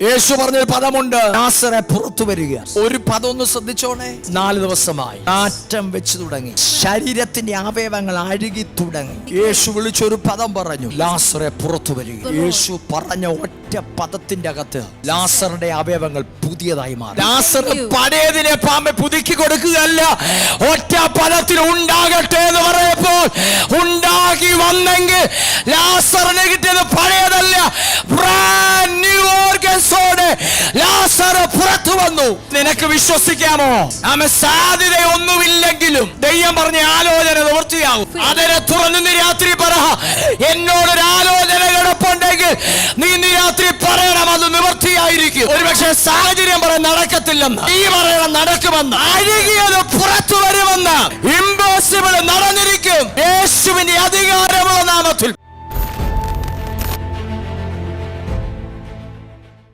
യേശു പറഞ്ഞൊരു പദമുണ്ട്, ലാസറെ പുറത്തു വരിക. ഒരു പദം ഒന്ന് ശ്രദ്ധിച്ചോണേ. 4 ദിവസമായി നാറ്റം വെച്ച് തുടങ്ങി, ശരീരത്തിന്റെ അവയവങ്ങൾ അഴുകി തുടങ്ങി. യേശു വിളിച്ചൊരു പദം പറഞ്ഞു, ലാസറെ പുറത്തു വരിക. യേശു പറഞ്ഞ ഒറ്റ പദത്തിന്റെ അകത്ത് ലാസറിന്റെ അവയവങ്ങൾ പുതിയതായി മാറി. ലാസർ പഴയതിനെ പാമ്പെ പുതുക്കി കൊടുക്കുകയല്ല, ഒറ്റ പദത്തിൽ ഉണ്ടാകട്ടെ എന്ന് പറയപ്പോൾ ഉണ്ടാക്കി വന്നെങ്കിൽ ലാസറിന് കിട്ടിയത് പഴയതല്ല, ബ്രാൻഡ് ന്യൂ ഓർഗൻസോടെ ലാസർ പുറത്തു വന്നു. നിനക്ക് വിശ്വസിക്കാമോ? സാധ്യതയൊന്നുമില്ലെങ്കിലും ദൈവം പറഞ്ഞ ആലോചന നിവൃത്തിയാകും. അതിനെ തുറന്ന് രാത്രി പറ, എന്നോടൊരു ആലോചന കിടപ്പുണ്ടെങ്കിൽ നീ രാത്രി പറയണം, അത് നിവൃത്തിയായിരിക്കും. ഒരുപക്ഷെ സാഹചര്യം പറയാൻ നടക്കത്തില്ലെന്ന്, നീ പറയണം നടക്കുമെന്ന്. അഴുകിയത് പുറത്തു വരുമെന്ന്, ഇമ്പോസിബിൾ നടന്നിരിക്കും യേശുവിന്റെ അധികാരമുള്ള നാമത്തിൽ.